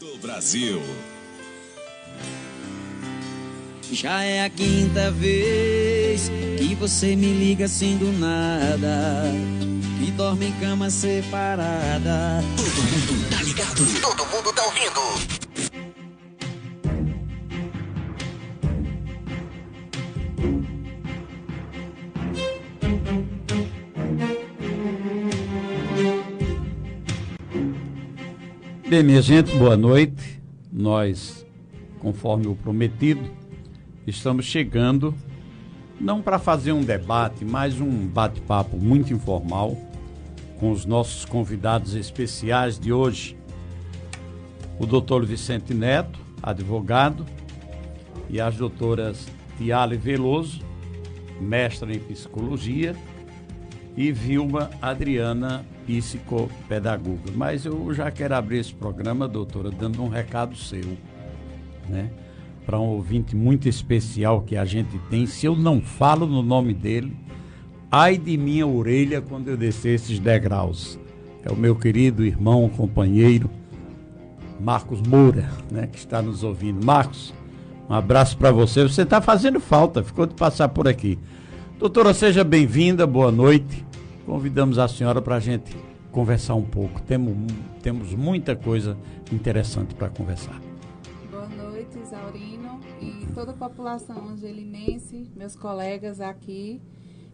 do Brasil. Já é a quinta vez que você me liga assim do nada, que dorme em cama separada. Todo mundo tá ligado. Todo mundo tá ouvindo. Bem, minha gente, boa noite. Nós, conforme o prometido, estamos chegando, não para fazer um debate, mas um bate-papo muito informal com os nossos convidados especiais de hoje. O doutor Vicente Neto, advogado, e as doutoras Tiale Veloso, mestra em psicologia, e Vilma Adriana, psicopedagoga. Mas eu já quero abrir esse programa, doutora, dando um recado seu, né? Para um ouvinte muito especial que a gente tem. Se eu não falo no nome dele, ai de minha orelha quando eu descer esses degraus. É o meu querido irmão, companheiro, Marcos Moura, né, que está nos ouvindo. Marcos, um abraço para você. Você está fazendo falta, ficou de passar por aqui. Doutora, seja bem-vinda, boa noite. Convidamos a senhora para a gente conversar um pouco. Temos muita coisa interessante para conversar. Boa noite, Isaurino e toda a população angelinense, meus colegas aqui.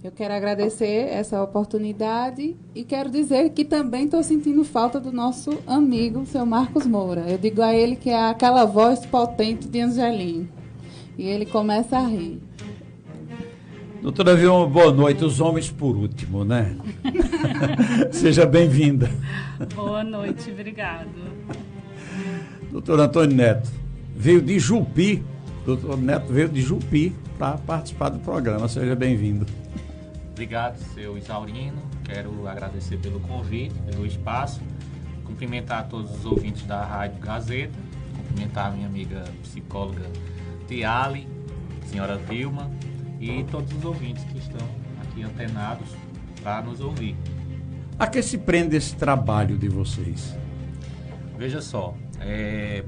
Eu quero agradecer essa oportunidade e quero dizer que também estou sentindo falta do nosso amigo, seu Marcos Moura. Eu digo a ele que é aquela voz potente de Angelim. E ele começa a rir. Doutora Vilma, boa noite. Os homens por último, né? Seja bem-vinda. Boa noite, obrigado. Doutor Antônio Neto, veio de Jupi. Doutor Neto veio de Jupi para participar do programa. Seja bem-vindo. Obrigado, seu Isaurino. Quero agradecer pelo convite, pelo espaço. Cumprimentar todos os ouvintes da Rádio Gazeta. Cumprimentar a minha amiga psicóloga Tiale, senhora Vilma, e todos os ouvintes que estão aqui antenados para nos ouvir. A que se prende esse trabalho de vocês? Veja só,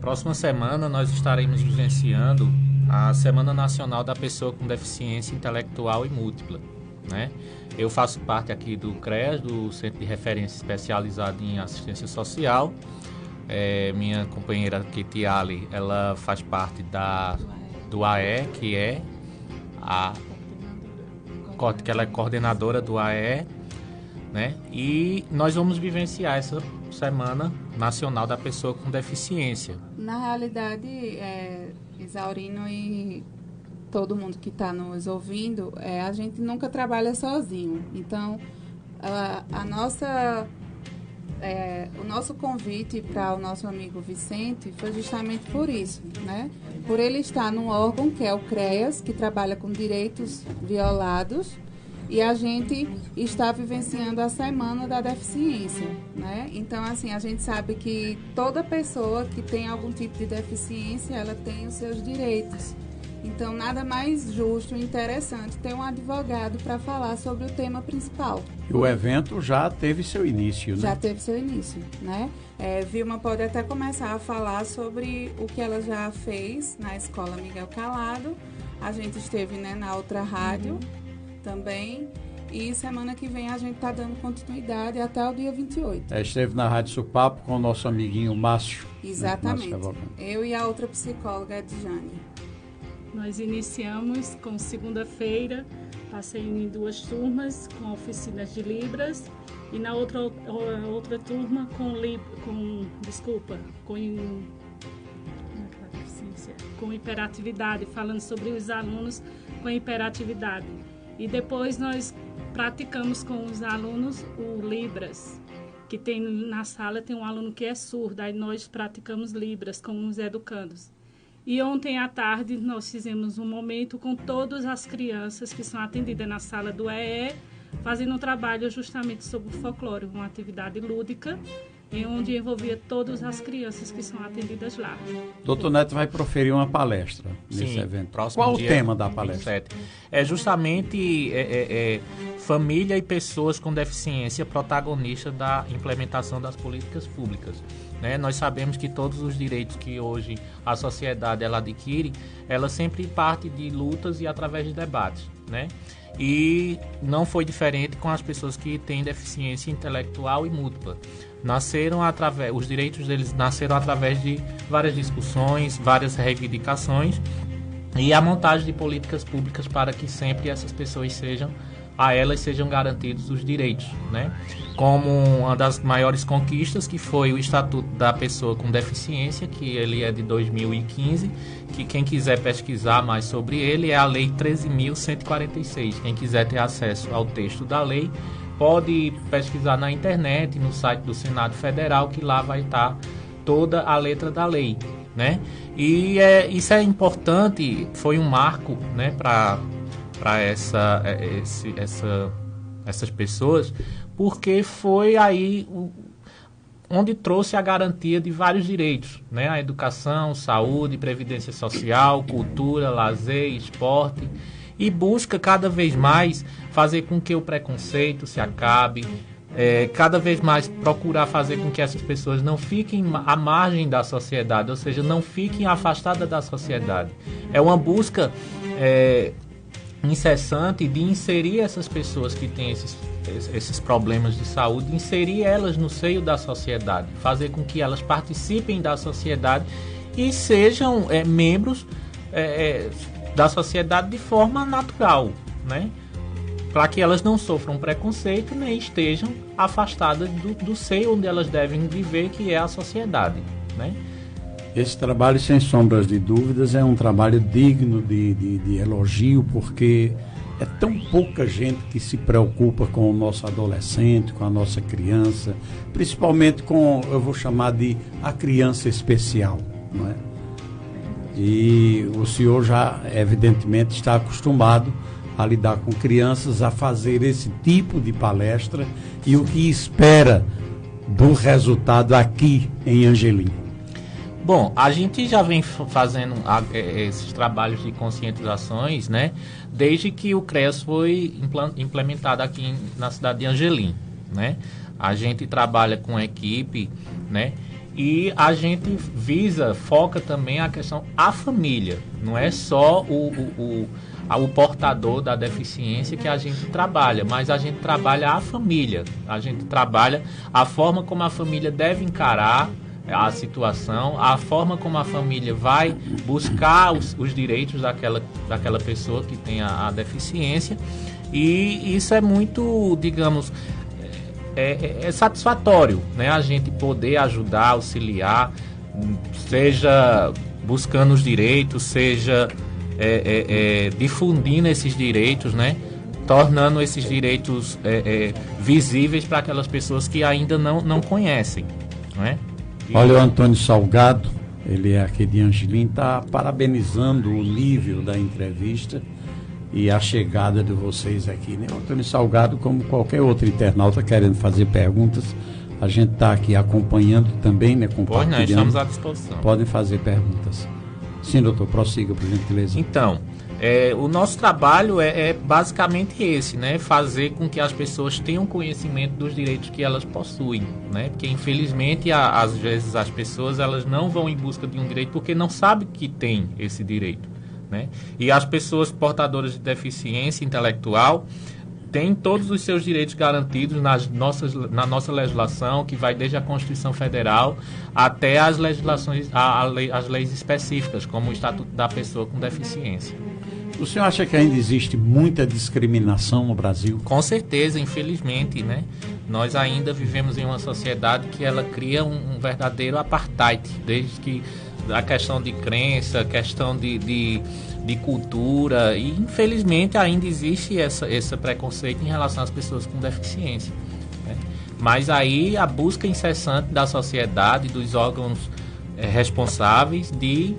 próxima semana nós estaremos vivenciando a Semana Nacional da Pessoa com Deficiência Intelectual e Múltipla, né? Eu faço parte aqui do CREAS, do Centro de Referência Especializado em Assistência Social. Minha companheira aqui, Tiale, ela faz parte do AE, que ela é coordenadora do AE, né? E nós vamos vivenciar essa Semana Nacional da Pessoa com Deficiência. Na realidade, Isaurino e todo mundo que está nos ouvindo, a gente nunca trabalha sozinho. Então, o nosso convite para o nosso amigo Vicente foi justamente por isso, né? Por ele estar num órgão que é o CREAS, que trabalha com direitos violados, e a gente está vivenciando a Semana da Deficiência, né? Então, assim, a gente sabe que toda pessoa que tem algum tipo de deficiência, ela tem os seus direitos. Então, nada mais justo e interessante ter um advogado para falar sobre o tema principal. E o evento já teve seu início, né? Já teve seu início, né? Vilma pode até começar a falar sobre o que ela já fez na Escola Miguel Calado. A gente esteve, né, na outra rádio também. E semana que vem a gente está dando continuidade até o dia 28. Esteve na Rádio Supapo com o nosso amiguinho Márcio. Exatamente. Né, Márcio, eu e a outra psicóloga, Edjane. Nós iniciamos com segunda-feira, passei em 2 turmas com oficinas de Libras e na outra turma com hiperatividade, falando sobre os alunos com hiperatividade. E depois nós praticamos com os alunos o Libras, que tem na sala tem um aluno que é surdo, aí nós praticamos Libras com os educandos. E ontem à tarde nós fizemos um momento com todas as crianças que são atendidas na sala do EE, fazendo um trabalho justamente sobre o folclore, uma atividade lúdica, em onde envolvia todas as crianças que são atendidas lá. Doutor Neto vai proferir uma palestra nesse evento. Qual o tema da palestra? 27. É justamente família e pessoas com deficiência protagonistas da implementação das políticas públicas. né? Nós sabemos que todos os direitos que hoje a sociedade ela adquire, ela sempre parte de lutas e através de debates, né? E não foi diferente com as pessoas que têm deficiência intelectual e múltipla. Os direitos deles nasceram através de várias discussões, várias reivindicações e a montagem de políticas públicas para que sempre essas pessoas sejam garantidos os direitos, né? Como uma das maiores conquistas, que foi o Estatuto da Pessoa com Deficiência, que ele é de 2015, que quem quiser pesquisar mais sobre ele é a Lei 13.146. Quem quiser ter acesso ao texto da lei, pode pesquisar na internet, no site do Senado Federal, que lá vai estar toda a letra da lei, né? E isso é importante, foi um marco, né, para essas pessoas, porque foi aí onde trouxe a garantia de vários direitos, né? A educação, saúde, previdência social, cultura, lazer, esporte, e busca cada vez mais fazer com que o preconceito se acabe, cada vez mais procurar fazer com que essas pessoas não fiquem à margem da sociedade, ou seja, não fiquem afastadas da sociedade. É uma busca incessante de inserir essas pessoas que têm esses problemas de saúde, inserir elas no seio da sociedade, fazer com que elas participem da sociedade e sejam membros da sociedade de forma natural, né? Para que elas não sofram preconceito nem estejam afastadas do seio onde elas devem viver, que é a sociedade, né? Esse trabalho, sem sombras de dúvidas, é um trabalho digno de elogio, porque é tão pouca gente que se preocupa com o nosso adolescente, com a nossa criança, principalmente com, eu vou chamar de a criança especial, não é? E o senhor já, evidentemente, está acostumado a lidar com crianças, a fazer esse tipo de palestra, e o que espera do resultado aqui em Angelim. Bom, a gente já vem fazendo esses trabalhos de conscientizações, né, desde que o CREAS foi implementado aqui na cidade de Angelim, né? A gente trabalha com a equipe, né, e a gente foca também a questão a família, não é só o portador da deficiência que a gente trabalha, mas a gente trabalha a família, a gente trabalha a forma como a família deve encarar a situação, a forma como a família vai buscar os direitos daquela pessoa que tem a deficiência, e isso é muito, digamos, é satisfatório, né? A gente poder ajudar, auxiliar, seja buscando os direitos, seja difundindo esses direitos, né? Tornando esses direitos visíveis para aquelas pessoas que ainda não conhecem, né? Olha, o Antônio Salgado, ele é aqui de Angelim, está parabenizando o nível da entrevista e a chegada de vocês aqui, né? O Antônio Salgado, como qualquer outro internauta querendo fazer perguntas, a gente está aqui acompanhando também, né? Compartilhando. Pois, nós estamos à disposição. Podem fazer perguntas. Sim, doutor, prossiga, por gentileza. Então, o nosso trabalho é basicamente esse, né? Fazer com que as pessoas tenham conhecimento dos direitos que elas possuem, né? Porque, infelizmente, às vezes as pessoas elas não vão em busca de um direito porque não sabem que tem esse direito, né? E as pessoas portadoras de deficiência intelectual têm todos os seus direitos garantidos na nossa legislação, que vai desde a Constituição Federal até as legislações, as leis específicas, como o Estatuto da Pessoa com Deficiência. O senhor acha que ainda existe muita discriminação no Brasil? Com certeza, infelizmente, né? Nós ainda vivemos em uma sociedade que ela cria um verdadeiro apartheid, desde que a questão de crença, questão de cultura, e infelizmente ainda existe esse preconceito em relação às pessoas com deficiência, né? Mas aí a busca incessante da sociedade, dos órgãos responsáveis, de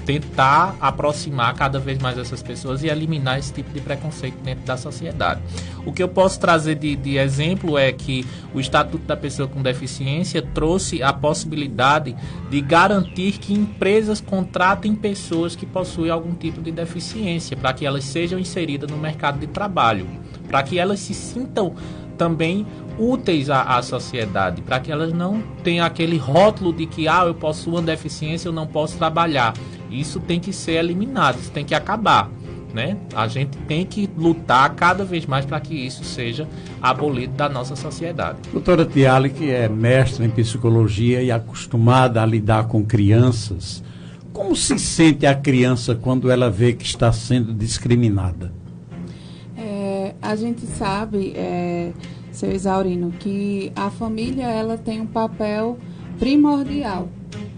tentar aproximar cada vez mais essas pessoas e eliminar esse tipo de preconceito dentro da sociedade. O que eu posso trazer de exemplo é que o Estatuto da Pessoa com Deficiência trouxe a possibilidade de garantir que empresas contratem pessoas que possuem algum tipo de deficiência, para que elas sejam inseridas no mercado de trabalho, para que elas se sintam também úteis à sociedade, para que elas não tenham aquele rótulo de que eu possuo uma deficiência, eu não posso trabalhar. Isso tem que ser eliminado, isso tem que acabar, né? A gente tem que lutar cada vez mais para que isso seja abolido da nossa sociedade. Doutora Tiale, que é mestra em psicologia e acostumada a lidar com crianças, como se sente a criança quando ela vê que está sendo discriminada? A gente sabe, seu Isaurino, que a família ela tem um papel primordial,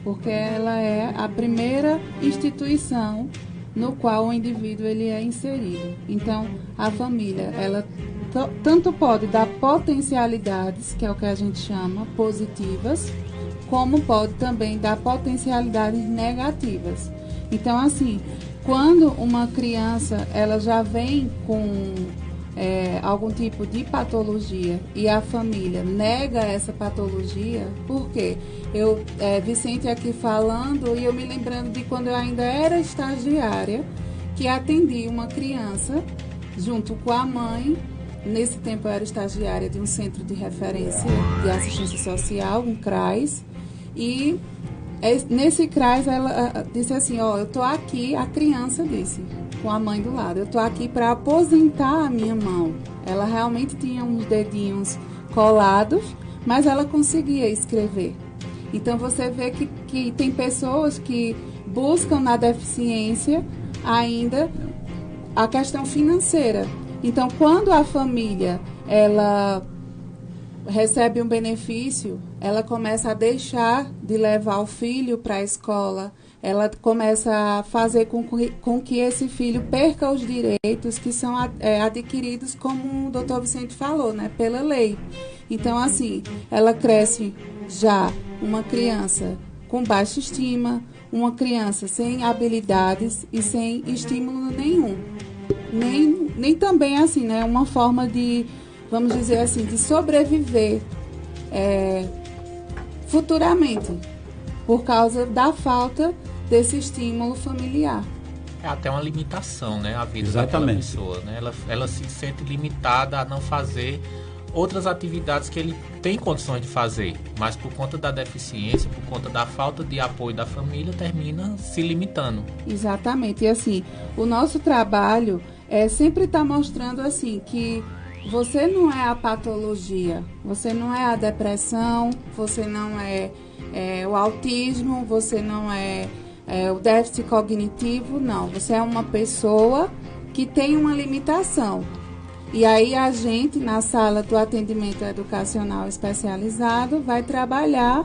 porque ela é a primeira instituição no qual o indivíduo ele é inserido. Então, a família, ela tanto pode dar potencialidades, que é o que a gente chama, positivas, como pode também dar potencialidades negativas. Então, assim, quando uma criança ela já vem com algum tipo de patologia e a família nega essa patologia, por quê? Vicente aqui falando e eu me lembrando de quando eu ainda era estagiária, que atendi uma criança junto com a mãe. Nesse tempo eu era estagiária de um centro de referência de assistência social, um CRAS, e nesse CRAS ela disse assim, eu tô aqui, a criança disse, com a mãe do lado, eu tô aqui para aposentar a minha mão. Ela realmente tinha uns dedinhos colados, mas ela conseguia escrever. Então você vê que tem pessoas que buscam na deficiência ainda a questão financeira. Então quando a família ela recebe um benefício, ela começa a deixar de levar o filho para a escola, ela começa a fazer com que esse filho perca os direitos que são adquiridos, como o doutor Vicente falou, né, pela lei. Então, assim, ela cresce já uma criança com baixa estima, uma criança sem habilidades e sem estímulo nenhum. Nem também, assim, né, uma forma de, vamos dizer assim, de sobreviver futuramente, por causa da falta desse estímulo familiar. É até uma limitação, né, a vida Exatamente. daquela pessoa, né? Ela se sente limitada a não fazer outras atividades que ele tem condições de fazer, mas por conta da deficiência, por conta da falta de apoio da família, termina se limitando. Exatamente. E assim, o nosso trabalho sempre está mostrando assim que você não é a patologia, você não é a depressão, você não é o autismo, você não é o déficit cognitivo, não. Você é uma pessoa que tem uma limitação. E aí a gente, na sala do atendimento educacional especializado, vai trabalhar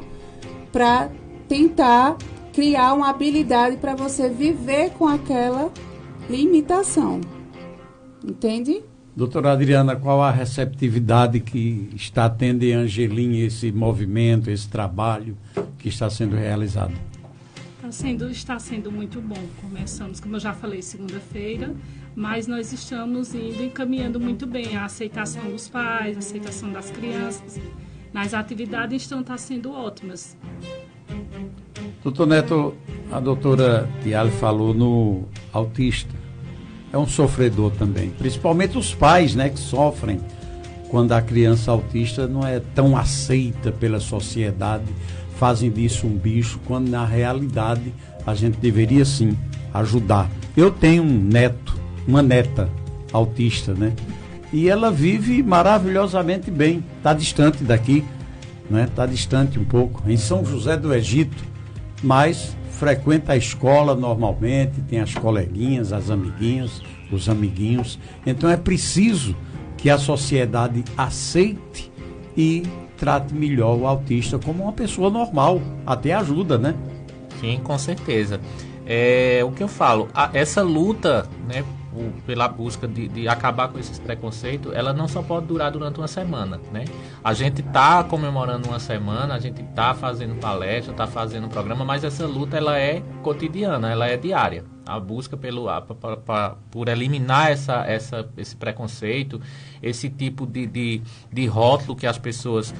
para tentar criar uma habilidade para você viver com aquela limitação. Entende? Doutora Adriana, qual a receptividade que está tendo em Angelim esse movimento, esse trabalho que está sendo realizado? Está sendo muito bom. Começamos, como eu já falei, segunda-feira, mas nós estamos indo encaminhando muito bem a aceitação dos pais, a aceitação das crianças. Nas atividades estão sendo ótimas. Doutor Neto, a doutora Tiale falou no autista. É um sofredor também, principalmente os pais, né, que sofrem quando a criança autista não é tão aceita pela sociedade, fazem disso um bicho, quando na realidade a gente deveria sim ajudar. Eu tenho uma neta autista, né, e ela vive maravilhosamente bem, está distante daqui, né, está distante um pouco, em São José do Egito, mas frequenta a escola normalmente, tem as coleguinhas, as amiguinhas, os amiguinhos. Então é preciso que a sociedade aceite e trate melhor o autista como uma pessoa normal, até ajuda, né? Sim, com certeza. O que eu falo, essa luta, né, pela busca de acabar com esses preconceitos, ela não só pode durar durante uma semana, né? A gente está comemorando uma semana, a gente está fazendo palestra, está fazendo programa, mas essa luta ela é cotidiana, ela é diária. A busca por eliminar esse preconceito, esse tipo de rótulo que as pessoas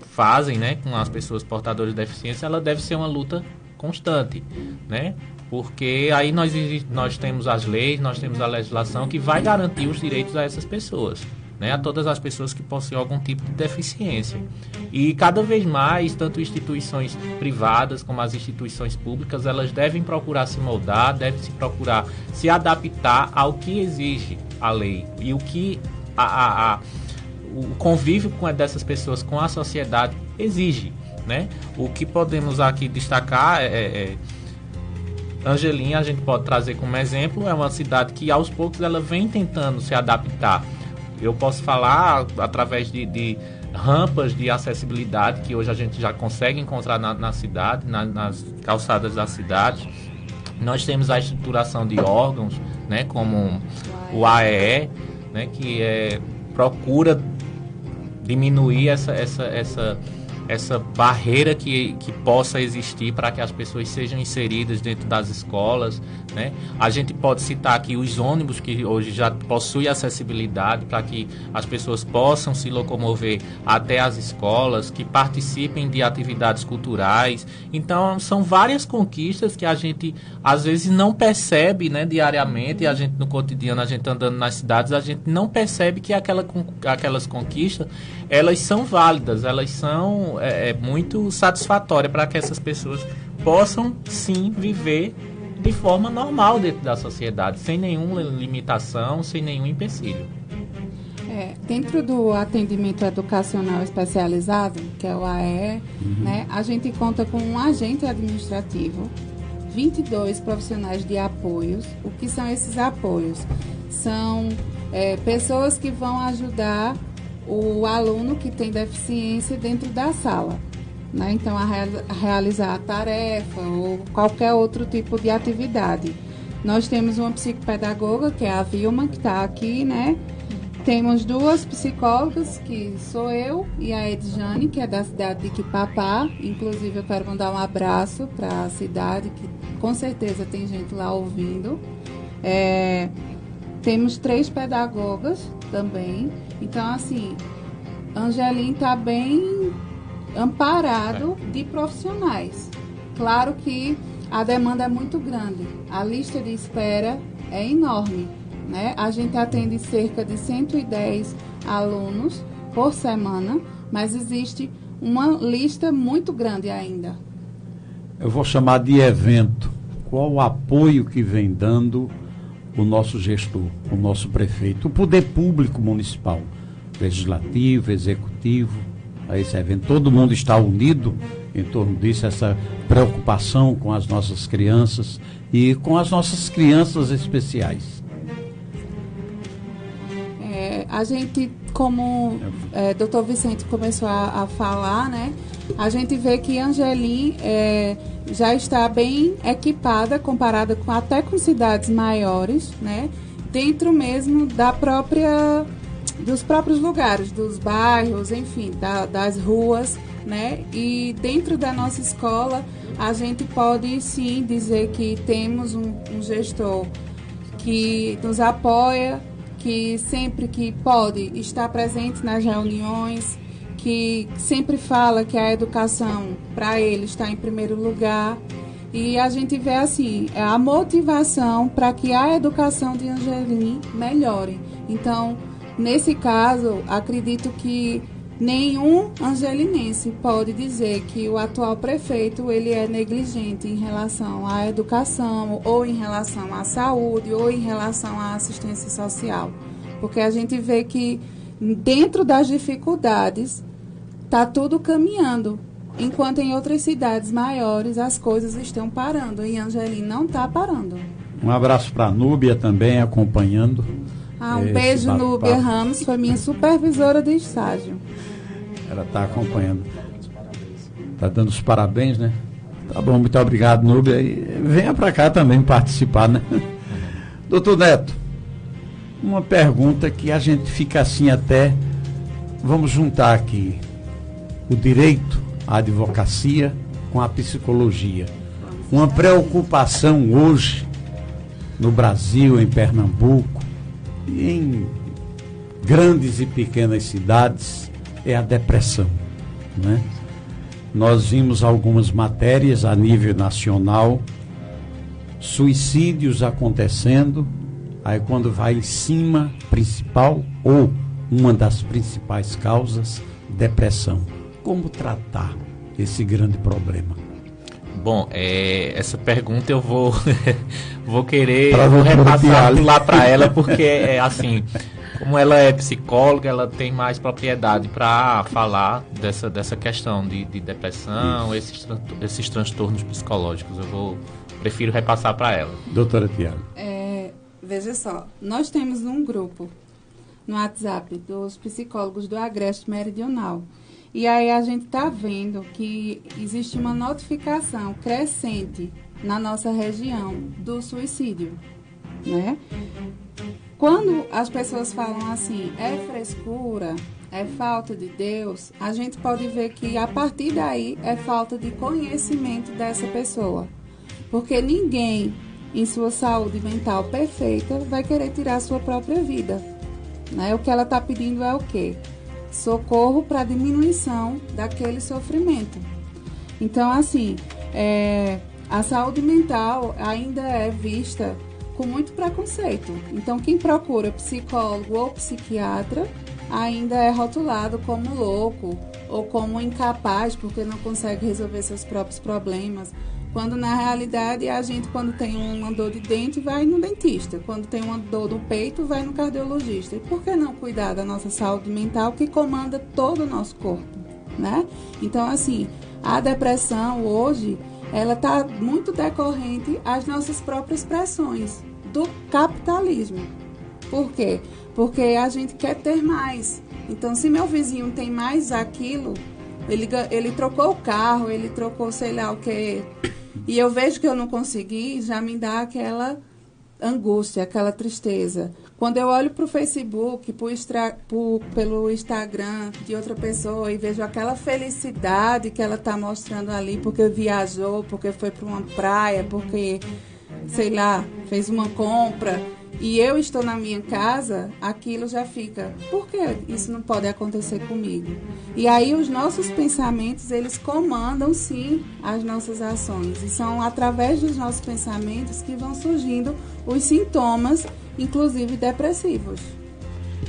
fazem, né, com as pessoas portadoras de deficiência, ela deve ser uma luta constante, né? Porque aí nós temos as leis, nós temos a legislação que vai garantir os direitos a essas pessoas, né, a todas as pessoas que possuem algum tipo de deficiência. E cada vez mais, tanto instituições privadas como as instituições públicas, elas devem procurar se moldar, devem se procurar se adaptar ao que exige a lei e o que o convívio dessas pessoas com a sociedade exige, né? O que podemos aqui destacar Angelim, a gente pode trazer como exemplo, é uma cidade que aos poucos ela vem tentando se adaptar. Eu posso falar através de rampas de acessibilidade que hoje a gente já consegue encontrar na cidade, nas calçadas da cidade. Nós temos a estruturação de órgãos, né, como o AEE, né, que procura diminuir essa barreira que possa existir para que as pessoas sejam inseridas dentro das escolas, né? A gente pode citar aqui os ônibus que hoje já possuem acessibilidade para que as pessoas possam se locomover até as escolas, que participem de atividades culturais. Então, são várias conquistas que a gente às vezes não percebe, né, diariamente, e a gente no cotidiano, a gente andando nas cidades, a gente não percebe que aquelas conquistas, elas são válidas, elas são muito satisfatórias para que essas pessoas possam sim viver de forma normal dentro da sociedade, sem nenhuma limitação, sem nenhum empecilho. Dentro do atendimento educacional especializado, que é o AE, né, a gente conta com um agente administrativo, 22 profissionais de apoios. O que são esses apoios? São pessoas que vão ajudar o aluno que tem deficiência dentro da sala, né? Então, a realizar a tarefa ou qualquer outro tipo de atividade. Nós temos uma psicopedagoga, que é a Vilma, que está aqui, né? Temos 2 psicólogas, que sou eu e a Edjane, que é da cidade de Quipapá. Inclusive, eu quero mandar um abraço para a cidade, que com certeza tem gente lá ouvindo. Temos 3 pedagogas também. Então, assim, Angelim está bem amparado de profissionais. Claro que a demanda é muito grande. A lista de espera é enorme, né? A gente atende cerca de 110 alunos por semana, mas existe uma lista muito grande ainda. Eu vou chamar de evento. Qual o apoio que vem dando o nosso gestor, o nosso prefeito, o poder público municipal, legislativo, executivo, a esse evento? Todo mundo está unido em torno disso, essa preocupação com as nossas crianças e com as nossas crianças especiais. A gente, como Dr. Vicente começou a falar, né? A gente vê que Angelim já está bem equipada, comparada até com cidades maiores, né? Dentro mesmo dos próprios lugares, dos bairros, enfim, das ruas, né? E dentro da nossa escola, a gente pode sim dizer que temos um gestor que nos apoia, que sempre que pode está presente nas reuniões, que sempre fala que a educação para ele está em primeiro lugar. E a gente vê assim, a motivação para que a educação de Angelim melhore. Então, nesse caso, acredito que nenhum angelinense pode dizer que o atual prefeito ele é negligente em relação à educação, ou em relação à saúde, ou em relação à assistência social. Porque a gente vê que dentro das dificuldades está tudo caminhando, enquanto em outras cidades maiores as coisas estão parando. E Angelim não está parando. Um abraço para a Núbia também acompanhando. Um beijo, Núbia Ramos, foi minha supervisora de estágio. Ela está acompanhando. Está dando os parabéns, né? Tá bom, muito obrigado, Núbia. E venha para cá também participar, né? Doutor Neto, uma pergunta que a gente fica assim até... Vamos juntar aqui o direito, a advocacia com a psicologia. Uma preocupação hoje no Brasil, em Pernambuco, em grandes e pequenas cidades, é a depressão, né? Nós vimos algumas matérias a nível nacional, suicídios acontecendo, aí quando vai em cima, principal ou uma das principais causas, depressão. Como tratar esse grande problema? Bom, essa pergunta eu vou querer vou repassar lá para ela, porque assim, como ela é psicóloga, ela tem mais propriedade para falar dessa questão de depressão, esses transtornos psicológicos. Prefiro repassar para ela. Doutora Tiara. Veja só, nós temos um grupo no WhatsApp dos psicólogos do Agreste Meridional. E aí a gente está vendo que existe uma notificação crescente na nossa região do suicídio, né? Quando as pessoas falam assim, é frescura, é falta de Deus, a gente pode ver que a partir daí é falta de conhecimento dessa pessoa. Porque ninguém em sua saúde mental perfeita vai querer tirar a sua própria vida, né? O que ela está pedindo é o quê? Socorro para diminuição daquele sofrimento. Então, assim, a saúde mental ainda é vista com muito preconceito. Então, quem procura psicólogo ou psiquiatra ainda é rotulado como louco ou como incapaz porque não consegue resolver seus próprios problemas. Quando, na realidade, a gente, quando tem uma dor de dente, vai no dentista. Quando tem uma dor no peito, vai no cardiologista. E por que não cuidar da nossa saúde mental, que comanda todo o nosso corpo, né? Então, assim, a depressão, hoje, ela está muito decorrente às nossas próprias pressões do capitalismo. Por quê? Porque a gente quer ter mais. Então, se meu vizinho tem mais aquilo, ele trocou o carro, ele trocou sei lá o que, e eu vejo que eu não consegui, já me dá aquela angústia, aquela tristeza. Quando eu olho para o Facebook, pelo Instagram de outra pessoa e vejo aquela felicidade que ela está mostrando ali, porque viajou, porque foi para uma praia, porque, sei lá, fez uma compra, e eu estou na minha casa, aquilo já fica, por que isso não pode acontecer comigo? E aí os nossos pensamentos, eles comandam sim as nossas ações. E são através dos nossos pensamentos que vão surgindo os sintomas, inclusive depressivos.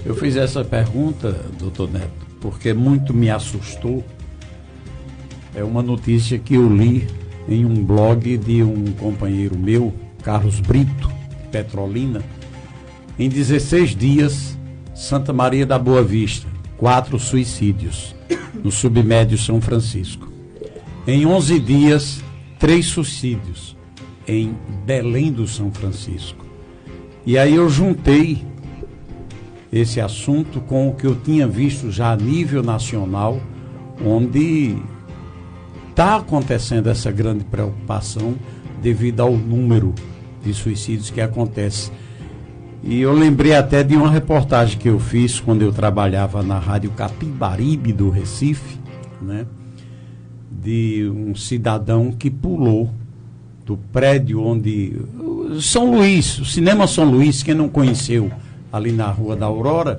Eu fiz essa pergunta, doutor Neto, porque muito me assustou. É uma notícia que eu li em um blog de um companheiro meu, Carlos Brito, Petrolina. Em 16 dias, Santa Maria da Boa Vista, 4 suicídios, no submédio São Francisco. Em 11 dias, 3 suicídios, em Belém do São Francisco. E aí eu juntei esse assunto com o que eu tinha visto já a nível nacional, onde está acontecendo essa grande preocupação devido ao número de suicídios que acontece. E eu lembrei até de uma reportagem que eu fiz quando eu trabalhava na Rádio Capibaribe do Recife, né? De um cidadão que pulou do prédio onde... São Luís, o Cinema São Luís, quem não conheceu, ali na Rua da Aurora,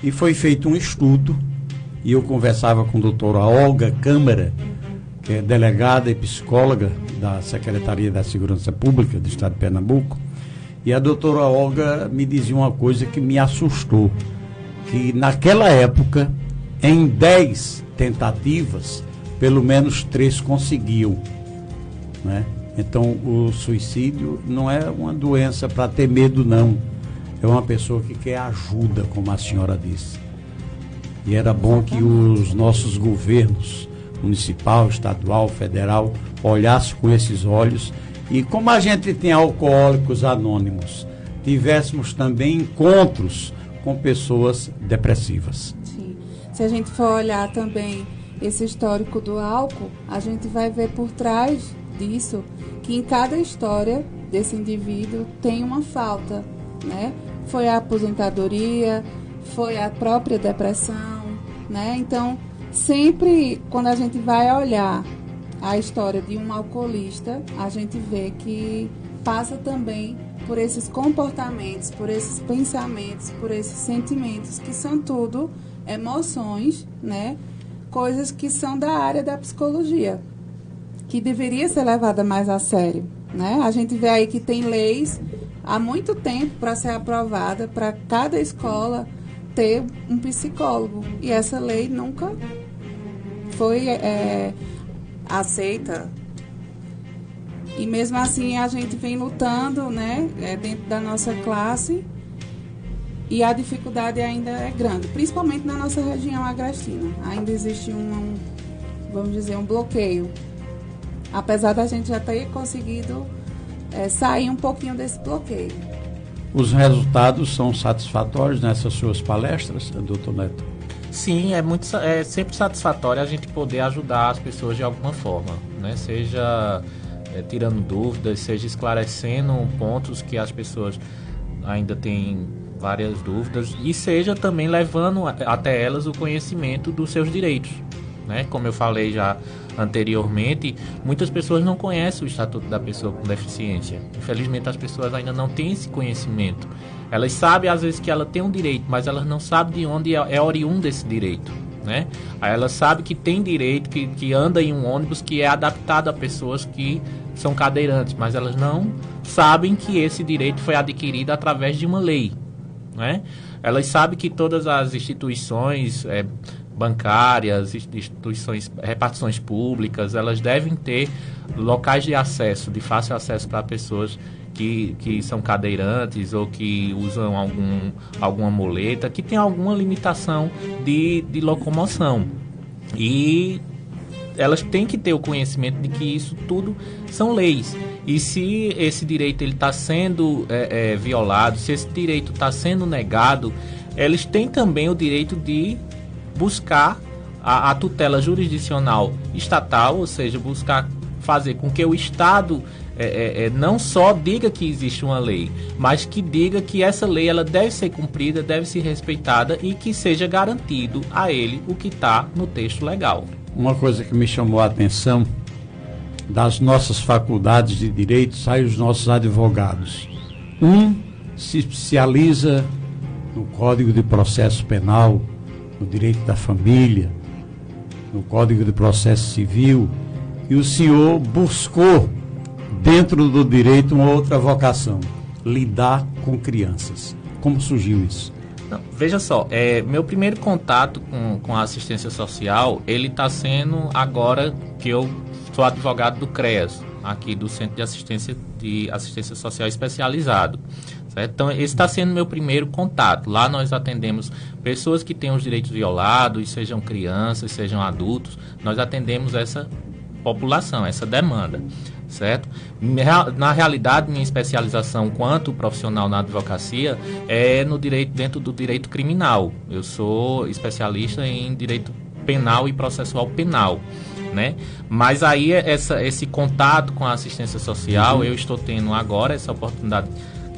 e foi feito um estudo, e eu conversava com a doutora Olga Câmara, que é delegada e psicóloga da Secretaria da Segurança Pública do Estado de Pernambuco, e a doutora Olga me dizia uma coisa que me assustou, que naquela época, em 10 tentativas, pelo menos 3 conseguiam, né? Então, o suicídio não é uma doença para ter medo, não. É uma pessoa que quer ajuda, como a senhora disse. E era bom que os nossos governos, municipal, estadual, federal, olhassem com esses olhos. E como a gente tem alcoólicos anônimos, tivéssemos também encontros com pessoas depressivas. Sim. Se a gente for olhar também esse histórico do álcool, a gente vai ver por trás disso que em cada história desse indivíduo tem uma falta, né? Foi a aposentadoria, foi a própria depressão, né? Então, sempre quando a gente vai olhar a história de um alcoolista, a gente vê que passa também por esses comportamentos, por esses pensamentos, por esses sentimentos, que são tudo emoções, né? Coisas que são da área da psicologia, que deveria ser levada mais a sério, né? A gente vê aí que tem leis há muito tempo para ser aprovada, para cada escola ter um psicólogo. E essa lei nunca foi aceita. E mesmo assim a gente vem lutando, né, dentro da nossa classe, e a dificuldade ainda é grande, principalmente na nossa região agrestina. Ainda existe vamos dizer, um bloqueio. Apesar da gente já ter conseguido sair um pouquinho desse bloqueio. Os resultados são satisfatórios nessas suas palestras, doutor Neto? Sim, é sempre satisfatório a gente poder ajudar as pessoas de alguma forma, né? Seja tirando dúvidas, seja esclarecendo pontos que as pessoas ainda têm várias dúvidas, e seja também levando até elas o conhecimento dos seus direitos, né? Como eu falei já anteriormente, muitas pessoas não conhecem o Estatuto da Pessoa com Deficiência. Infelizmente, as pessoas ainda não têm esse conhecimento. Elas sabem, às vezes, que ela tem um direito, mas elas não sabem de onde é oriundo esse direito, né? Aí ela sabe que tem direito, que anda em um ônibus que é adaptado a pessoas que são cadeirantes, mas elas não sabem que esse direito foi adquirido através de uma lei, né? Elas sabem que todas as instituições bancárias, instituições, repartições públicas, elas devem ter locais de acesso, de fácil acesso para pessoas que são cadeirantes ou que usam alguma muleta, que tem alguma limitação de locomoção. E elas têm que ter o conhecimento de que isso tudo são leis. E se esse direito está sendo violado, se esse direito está sendo negado, eles têm também o direito de buscar a tutela jurisdicional estatal, ou seja, buscar fazer com que o Estado não só diga que existe uma lei, mas que diga que essa lei ela deve ser cumprida, deve ser respeitada e que seja garantido a ele o que está no texto legal. Uma coisa que me chamou a atenção, das nossas faculdades de direito saem os nossos advogados. Um se especializa no Código de Processo Penal, no direito da família, no Código de Processo Civil, e o senhor buscou, dentro do direito, uma outra vocação, lidar com crianças. Como surgiu isso? Não, veja só, meu primeiro contato com a assistência social, ele está sendo agora que eu sou advogado do CREAS, aqui do Centro de Assistência Social Especializado. Certo? Então, esse está sendo meu primeiro contato. Lá nós atendemos pessoas que têm os direitos violados, sejam crianças, sejam adultos. Nós atendemos essa população, essa demanda, certo? Na realidade, minha especialização quanto profissional na advocacia é no direito, dentro do direito criminal. Eu sou especialista em direito penal e processual penal, né? Mas aí esse contato com a assistência social, eu estou tendo agora essa oportunidade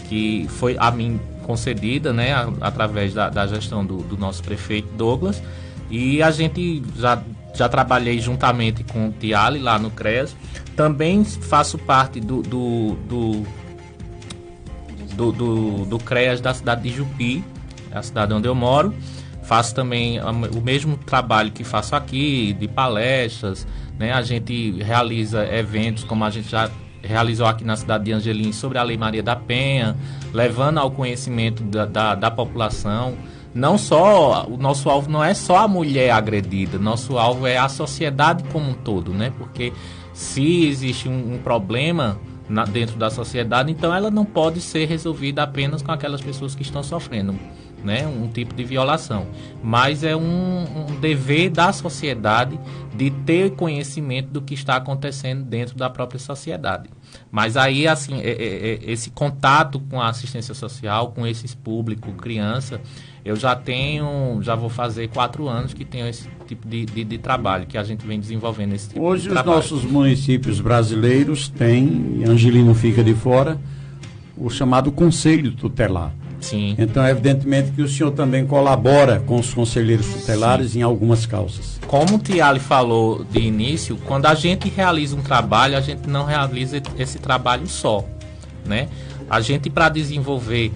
que foi a mim concedida, né, através da gestão do nosso prefeito Douglas, e a gente já trabalhei juntamente com o Tiali lá no CREAS. Também faço parte do CREAS da cidade de Jupi, a cidade onde eu moro. Faço também o mesmo trabalho que faço aqui, de palestras, né? A gente realiza eventos, como a gente já realizou aqui na cidade de Angelim, sobre a Lei Maria da Penha, levando ao conhecimento da população. Não só, o nosso alvo não é só a mulher agredida, nosso alvo é a sociedade como um todo, né? Porque se existe um problema dentro da sociedade, então ela não pode ser resolvida apenas com aquelas pessoas que estão sofrendo, né, um tipo de violação, mas é um dever da sociedade de ter conhecimento do que está acontecendo dentro da própria sociedade. Mas aí, assim, esse contato com a assistência social, com esses públicos, criança, eu já vou fazer 4 anos que tenho esse tipo de trabalho, que a gente vem desenvolvendo esse tipo Hoje de trabalho. Hoje os nossos municípios brasileiros têm, Angelim não fica de fora, o chamado Conselho Tutelar. Sim. Então, evidentemente que o senhor também colabora com os conselheiros tutelares, sim, em algumas causas. Como o Tiali falou de início, quando a gente realiza um trabalho, a gente não realiza esse trabalho só, né? A gente, para desenvolver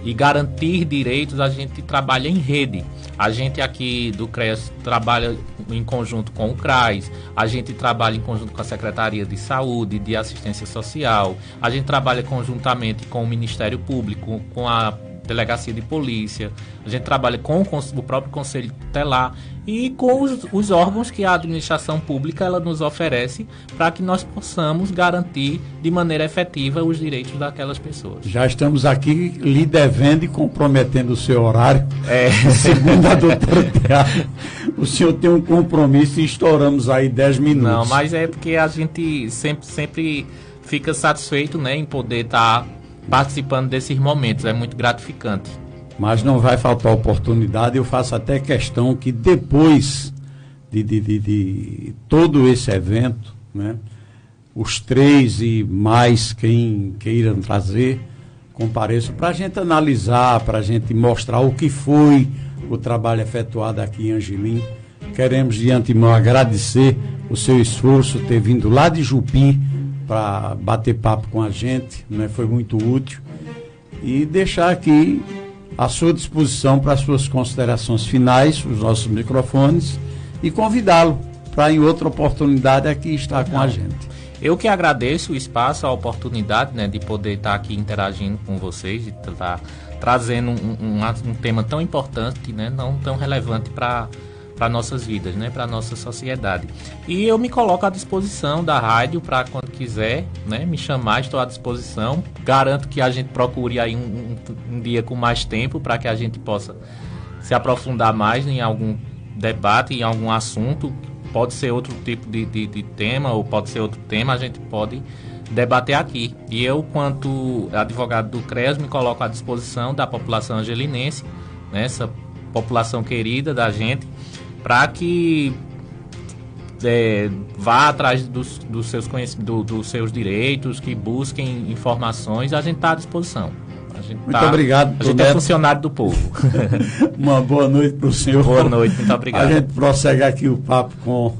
e garantir direitos, a gente trabalha em rede. A gente aqui do CREAS trabalha em conjunto com o CRAS, a gente trabalha em conjunto com a Secretaria de Saúde, de Assistência Social, a gente trabalha conjuntamente com o Ministério Público, com a delegacia de polícia, a gente trabalha com o próprio conselho tutelar e com os órgãos que a administração pública ela nos oferece para que nós possamos garantir de maneira efetiva os direitos daquelas pessoas. Já estamos aqui lhe devendo e comprometendo o seu horário. Segundo a doutora Tiago, o senhor tem um compromisso e estouramos aí 10 minutos. Não, mas é porque a gente sempre fica satisfeito, né, em poder estar participando desses momentos, é muito gratificante. Mas não vai faltar oportunidade, eu faço até questão que depois de todo esse evento, né, os 3 e mais quem queiram trazer, compareçam para a gente analisar, para a gente mostrar o que foi o trabalho efetuado aqui em Angelim. Queremos de antemão agradecer o seu esforço, ter vindo lá de Jupi para bater papo com a gente, né? Foi muito útil. E deixar aqui à sua disposição para as suas considerações finais, os nossos microfones, e convidá-lo para em outra oportunidade aqui estar com a gente. Eu que agradeço o espaço, a oportunidade, né, de poder estar aqui interagindo com vocês, de estar trazendo um tema tão importante, né, não tão relevante para nossas vidas, né, para nossa sociedade. E eu me coloco à disposição da rádio para quando quiser, né, me chamar, estou à disposição. Garanto que a gente procure aí um dia com mais tempo para que a gente possa se aprofundar mais em algum debate, em algum assunto. Pode ser outro tipo de tema ou pode ser outro tema, a gente pode debater aqui. E eu, quanto advogado do CREAS, me coloco à disposição da população angelinense, né, essa população querida da gente, para que vá atrás dos seus conhecimentos, dos seus direitos, que busquem informações, a gente está à disposição. Muito obrigado. A gente é funcionário do povo. Uma boa noite para o senhor. Boa noite, muito obrigado. A gente prossegue aqui o papo com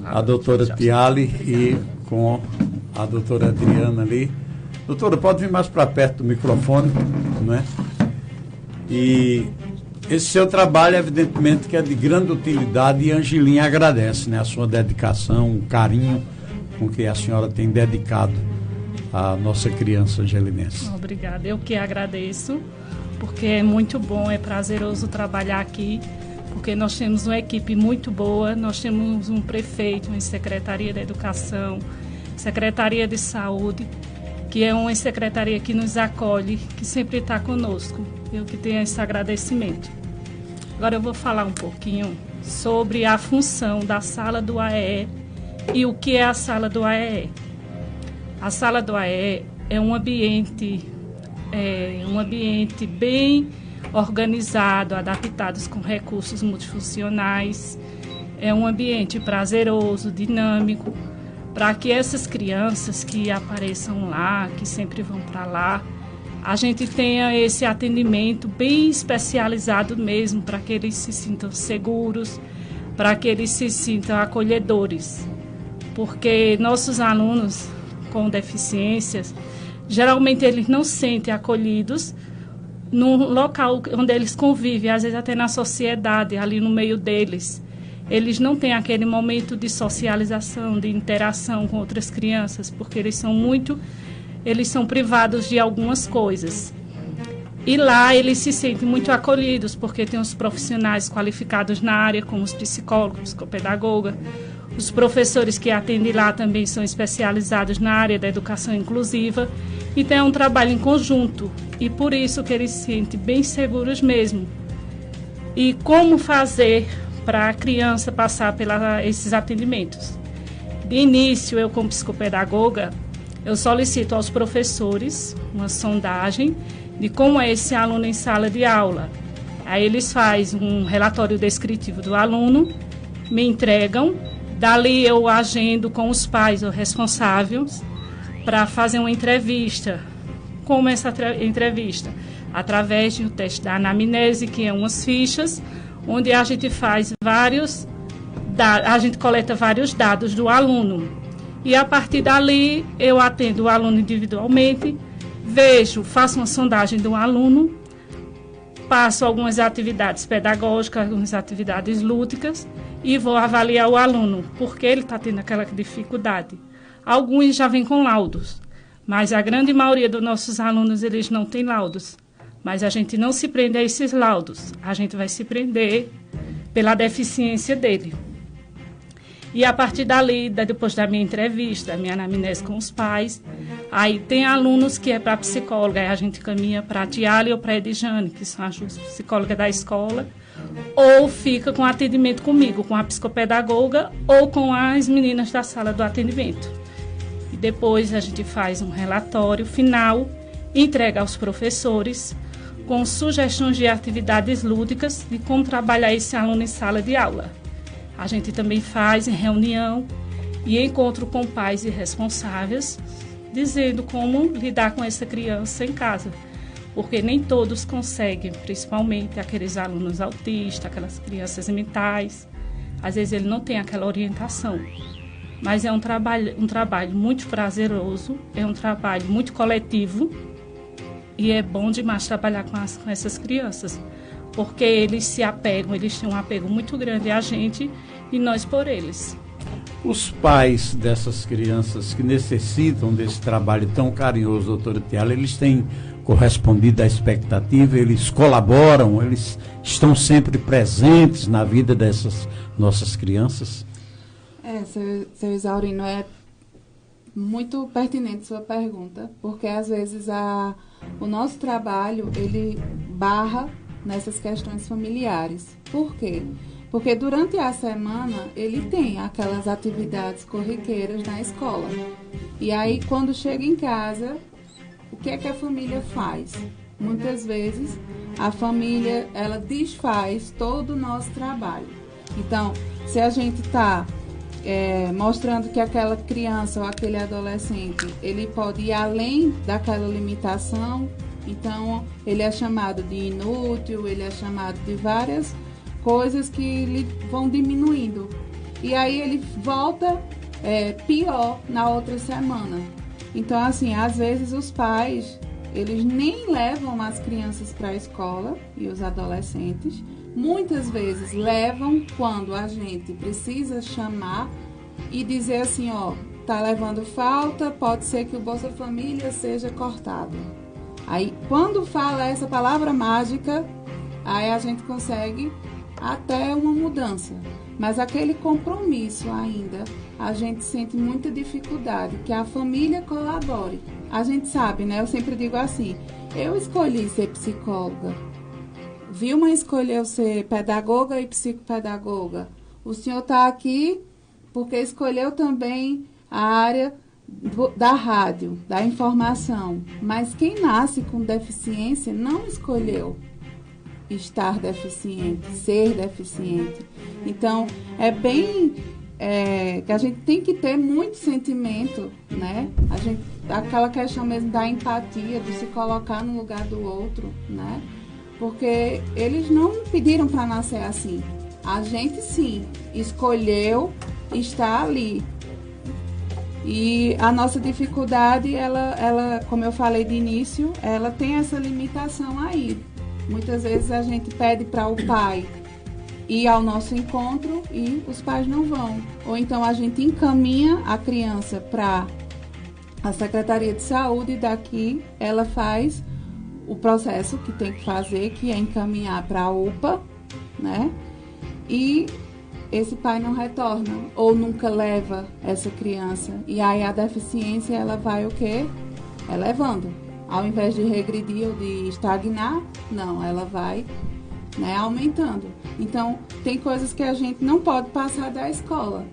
a doutora Tiale e com a doutora Adriana ali. Doutora, pode vir mais para perto do microfone, né? E esse seu trabalho, evidentemente, que é de grande utilidade, e Angelim agradece, né, a sua dedicação, o carinho com que a senhora tem dedicado à nossa criança angelinense. Obrigada, eu que agradeço, porque é muito bom, é prazeroso trabalhar aqui, porque nós temos uma equipe muito boa, nós temos um prefeito, uma Secretaria da Educação, Secretaria de Saúde, que é uma secretaria que nos acolhe, que sempre está conosco. Eu que tenho esse agradecimento. Agora eu vou falar um pouquinho sobre a função da sala do AEE e o que é a sala do AEE. A sala do AEE é um ambiente bem organizado, adaptado com recursos multifuncionais. É um ambiente prazeroso, dinâmico, para que essas crianças que apareçam lá, que sempre vão para lá, a gente tenha esse atendimento bem especializado mesmo, para que eles se sintam seguros, para que eles se sintam acolhedores. Porque nossos alunos com deficiências, geralmente eles não se sentem acolhidos no local onde eles convivem, às vezes até na sociedade, ali no meio deles. Eles não têm aquele momento de socialização, de interação com outras crianças, porque eles são privados de algumas coisas. E lá eles se sentem muito acolhidos, porque tem os profissionais qualificados na área, como os psicólogos, psicopedagoga. Os professores que atendem lá também são especializados na área da educação inclusiva. E tem um trabalho em conjunto, e por isso que eles se sentem bem seguros mesmo. E como fazer para a criança passar por esses atendimentos? De início, eu como psicopedagoga, eu solicito aos professores uma sondagem de como é esse aluno em sala de aula. Aí eles fazem um relatório descritivo do aluno, me entregam, dali eu agendo com os pais ou responsáveis para fazer uma entrevista. Como essa entrevista? Através de um teste da anamnese, que é umas fichas, onde a gente faz a gente coleta vários dados do aluno. E a partir dali, eu atendo o aluno individualmente, faço uma sondagem do aluno, passo algumas atividades pedagógicas, algumas atividades lúdicas e vou avaliar o aluno, porque ele está tendo aquela dificuldade. Alguns já vêm com laudos, mas a grande maioria dos nossos alunos, eles não têm laudos. Mas a gente não se prende a esses laudos, a gente vai se prender pela deficiência dele. E a partir dali, depois da minha entrevista, da minha anamnese com os pais, aí tem alunos que é para psicóloga, aí a gente caminha para a Tiale ou para a Edjane, que são as psicólogas da escola, ou fica com atendimento comigo, com a psicopedagoga ou com as meninas da sala do atendimento. E depois a gente faz um relatório final, entrega aos professores, com sugestões de atividades lúdicas de como trabalhar esse aluno em sala de aula. A gente também faz reunião e encontro com pais e responsáveis, dizendo como lidar com essa criança em casa. Porque nem todos conseguem, principalmente aqueles alunos autistas, aquelas crianças mentais. Às vezes ele não tem aquela orientação. Mas é um trabalho muito prazeroso, é um trabalho muito coletivo e é bom demais trabalhar com essas crianças. Porque eles se apegam, eles têm um apego muito grande a gente e nós por eles. Os pais dessas crianças que necessitam desse trabalho tão carinhoso, doutora Tiale, eles têm correspondido à expectativa, eles colaboram, eles estão sempre presentes na vida dessas nossas crianças? Seu Isaurino, é muito pertinente sua pergunta, porque às vezes o nosso trabalho, ele barra nessas questões familiares. Por quê? Porque durante a semana ele tem aquelas atividades corriqueiras na escola. E aí, quando chega em casa, o que é que a família faz? Muitas vezes, a família, ela desfaz todo o nosso trabalho. Então, se a gente está mostrando que aquela criança ou aquele adolescente, ele pode ir além daquela limitação, então ele é chamado de inútil, ele é chamado de várias coisas que lhe vão diminuindo. E aí ele volta pior na outra semana. Então, assim, às vezes os pais, eles nem levam as crianças para a escola e os adolescentes. Muitas vezes levam quando a gente precisa chamar e dizer assim, ó, tá levando falta, pode ser que o Bolsa Família seja cortado. Aí, quando fala essa palavra mágica, aí a gente consegue até uma mudança. Mas aquele compromisso ainda, a gente sente muita dificuldade, que a família colabore. A gente sabe, né? Eu sempre digo assim, eu escolhi ser psicóloga. Vilma escolheu ser pedagoga e psicopedagoga. O senhor está aqui porque escolheu também a área da rádio, da informação. Mas quem nasce com deficiência não escolheu estar deficiente, ser deficiente. Então, é bem que a gente tem que ter muito sentimento, né? Aquela questão mesmo da empatia, de se colocar no lugar do outro, né? Porque eles não pediram para nascer assim. A gente, sim, escolheu estar ali. E a nossa dificuldade, ela, como eu falei de início, ela tem essa limitação aí. Muitas vezes a gente pede para o pai ir ao nosso encontro e os pais não vão. Ou então a gente encaminha a criança para a Secretaria de Saúde e daqui ela faz o processo que tem que fazer, que é encaminhar para a UPA, né? E esse pai não retorna ou nunca leva essa criança. E aí a deficiência, ela vai o quê? Elevando. Ao invés de regredir ou de estagnar, não, ela vai, né, aumentando. Então, tem coisas que a gente não pode passar da escola,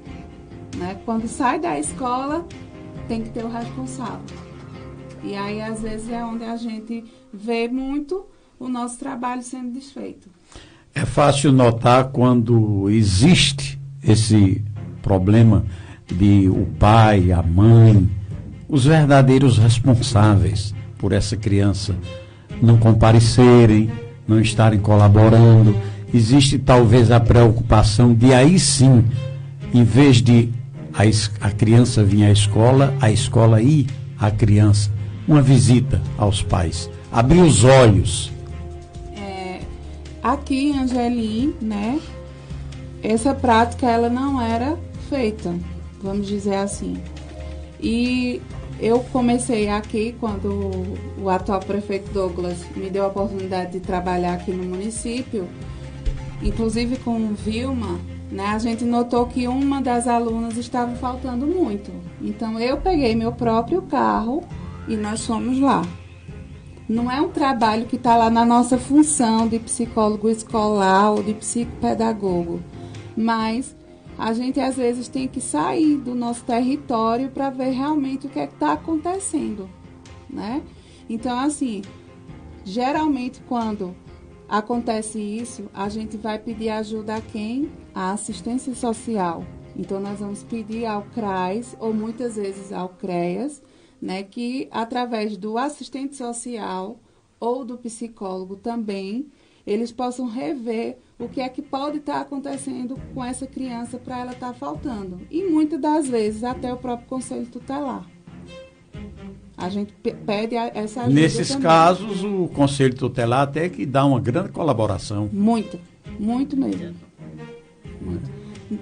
né? Quando sai da escola, tem que ter o responsável. E aí, às vezes, é onde a gente vê muito o nosso trabalho sendo desfeito. É fácil notar quando existe esse problema de o pai, a mãe, os verdadeiros responsáveis por essa criança não comparecerem, não estarem colaborando. Existe talvez a preocupação de aí sim, em vez de a criança vir à escola, a escola ir à criança. Uma visita aos pais, abrir os olhos. Aqui em Angelim, né, essa prática ela não era feita, vamos dizer assim. E Eu comecei aqui quando o atual prefeito Douglas me deu a oportunidade de trabalhar aqui no município, inclusive com Vilma, né, a gente notou que uma das alunas estava faltando muito. Então eu peguei meu próprio carro e nós fomos lá. Não é um trabalho que está lá na nossa função de psicólogo escolar ou de psicopedagogo, mas a gente às vezes tem que sair do nosso território para ver realmente o que é que está acontecendo, né? Então, assim, geralmente quando acontece isso, a gente vai pedir ajuda a quem? A assistência social. Então, nós vamos pedir ao CRAS ou muitas vezes ao CREAS, né, que através do assistente social ou do psicólogo também, eles possam rever o que é que pode estar acontecendo com essa criança para ela estar faltando. E muitas das vezes até o próprio conselho tutelar. A gente pede essa ajuda. Nesses também. casos, o conselho tutelar até que dá uma grande colaboração. Muito mesmo. Muito.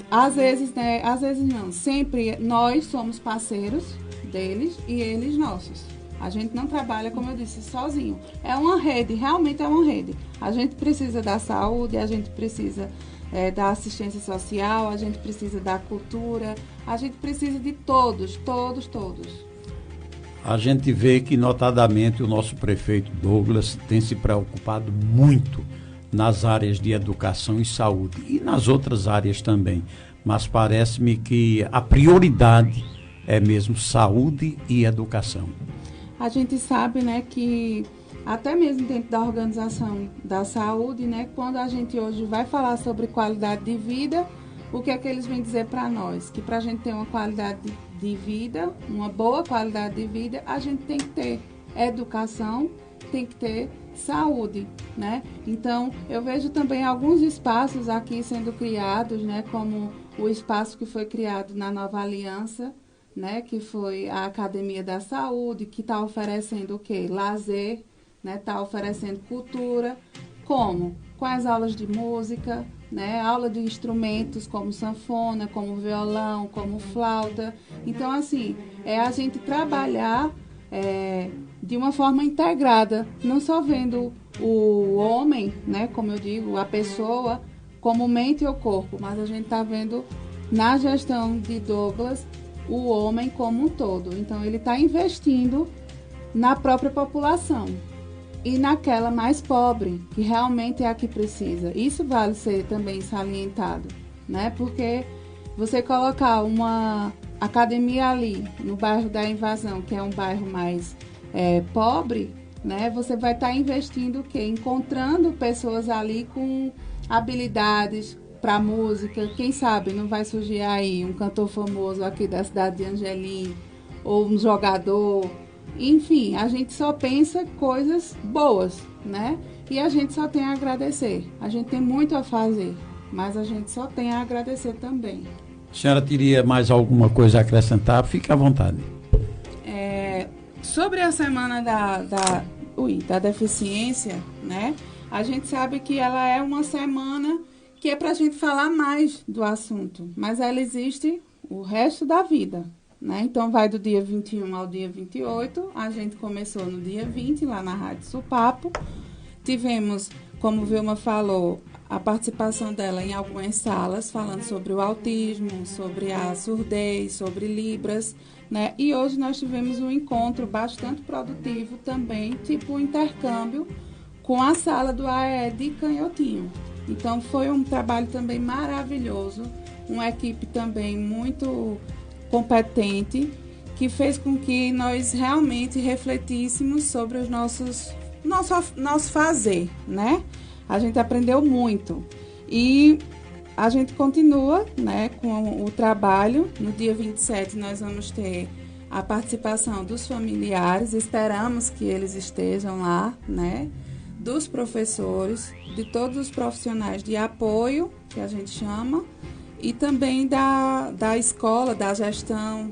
Às vezes, né? Às vezes não. Sempre nós somos parceiros deles e eles nossos. A gente não trabalha, como eu disse, sozinho. É uma rede, realmente é uma rede. A gente precisa da saúde, a gente precisa da assistência social, a gente precisa da cultura, a gente precisa de todos. A gente vê que, notadamente, o nosso prefeito Douglas tem se preocupado muito nas áreas de educação e saúde e nas outras áreas também. Mas parece-me que a prioridade é mesmo saúde e educação. A gente sabe, né, que até mesmo dentro da organização da saúde, né, quando a gente hoje vai falar sobre qualidade de vida, o que é que eles vêm dizer para nós? Que para a gente ter uma qualidade de vida, uma boa qualidade de vida, a gente tem que ter educação, tem que ter saúde, né? Então, eu vejo também alguns espaços aqui sendo criados, né, como o espaço que foi criado na Nova Aliança, né, que foi a Academia da Saúde, que está oferecendo o quê? Lazer, né, está oferecendo cultura, como? Com as aulas de música, né, aula de instrumentos como sanfona, como violão, como flauta. Então, assim, é a gente trabalhar de uma forma integrada, não só vendo o homem, né, como eu digo, a pessoa, como mente ou corpo, mas a gente está vendo na gestão de Douglas o homem como um todo. Então, ele está investindo na própria população e naquela mais pobre, que realmente é a que precisa. Isso vale ser também salientado, né? Porque você colocar uma academia ali, no bairro da Invasão, que é um bairro mais pobre, né? Você vai estar investindo o quê? Encontrando pessoas ali com habilidades para música, quem sabe não vai surgir aí um cantor famoso aqui da cidade de Angelim, ou um jogador, enfim, a gente só pensa coisas boas, né? E a gente só tem a agradecer. A gente tem muito a fazer, mas a gente só tem a agradecer também. A senhora teria mais alguma coisa a acrescentar? Fique à vontade. Sobre a semana da deficiência, né? A gente sabe que ela é uma semana que é para a gente falar mais do assunto, mas ela existe o resto da vida, né? Então, vai do dia 21 ao dia 28, a gente começou no dia 20, lá na Rádio Supapo. Tivemos, como Vilma falou, a participação dela em algumas salas, falando sobre o autismo, sobre a surdez, sobre Libras, né? E hoje nós tivemos um encontro bastante produtivo também, tipo um intercâmbio, com a sala do AE de Canhotinho. Então, foi um trabalho também maravilhoso, uma equipe também muito competente, que fez com que nós realmente refletíssemos sobre os nosso fazer, né? A gente aprendeu muito. E a gente continua, né, com o trabalho. No dia 27, nós vamos ter a participação dos familiares, esperamos que eles estejam lá, né? Dos professores, de todos os profissionais de apoio, que a gente chama, e também da escola, da gestão,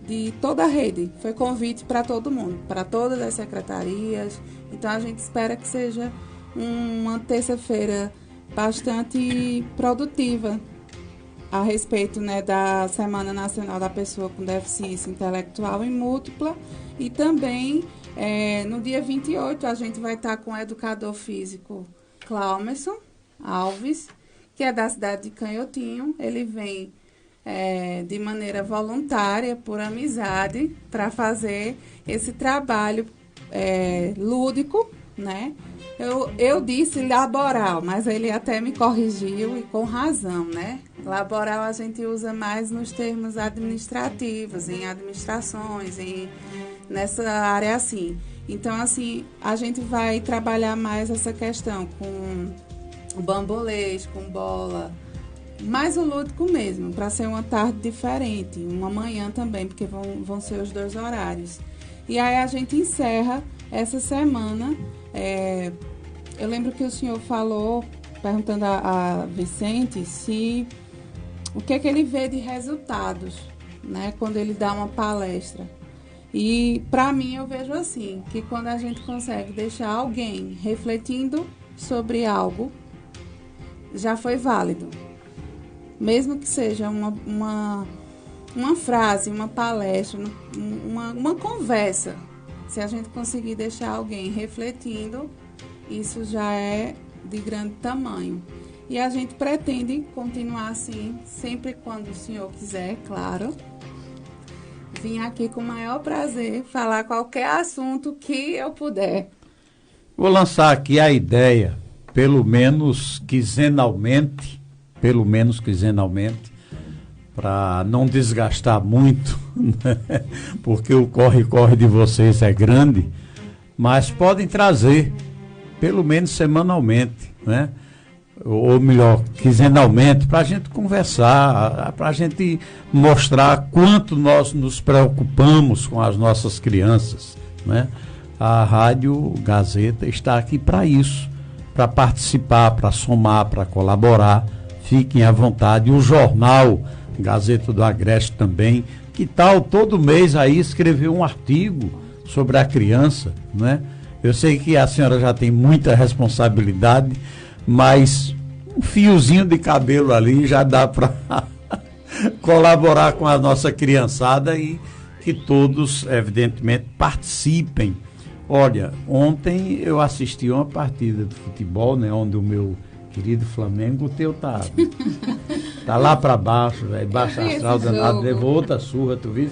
de toda a rede. Foi convite para todo mundo, para todas as secretarias. Então, a gente espera que seja uma terça-feira bastante produtiva. a respeito, né, da Semana Nacional da Pessoa com Deficiência Intelectual e Múltipla. E também, no dia 28, a gente vai estar com o educador físico Cláumerson Alves, que é da cidade de Canhotinho. Ele vem de maneira voluntária, por amizade, para fazer esse trabalho lúdico, né? Eu disse laboral, mas ele até me corrigiu e com razão, né? Laboral a gente usa mais nos termos administrativos, em administrações, nessa área assim. Então, assim, a gente vai trabalhar mais essa questão com bambolês, com bola, mais o lúdico mesmo, para ser uma tarde diferente, uma manhã também, porque vão ser os 2 horários. E aí a gente encerra essa semana. Eu lembro que o senhor falou, perguntando a Vicente, o que ele vê de resultados, né, quando ele dá uma palestra. E, para mim, eu vejo assim, que quando a gente consegue deixar alguém refletindo sobre algo, já foi válido. Mesmo que seja uma frase, uma palestra, uma conversa, se a gente conseguir deixar alguém refletindo, isso já é de grande tamanho. E a gente pretende continuar assim, sempre quando o senhor quiser, claro. Vim aqui com o maior prazer falar qualquer assunto que eu puder. Vou lançar aqui a ideia, pelo menos quinzenalmente, para não desgastar muito, né? Porque o corre-corre de vocês é grande, mas podem trazer, pelo menos semanalmente, né? Ou melhor, quinzenalmente, para a gente conversar, para a gente mostrar quanto nós nos preocupamos com as nossas crianças, né? A Rádio Gazeta está aqui para isso, para participar, para somar, para colaborar. Fiquem à vontade. O jornal Gazeta do Agreste também, que tal todo mês aí escrever um artigo sobre a criança, né? Eu sei que a senhora já tem muita responsabilidade, mas um fiozinho de cabelo ali já dá para colaborar com a nossa criançada e que todos, evidentemente, participem. Olha, ontem eu assisti uma partida de futebol, né, onde o meu querido Flamengo, o teu tá lá para baixo, baixo astral danado, levou outra surra, tu viu?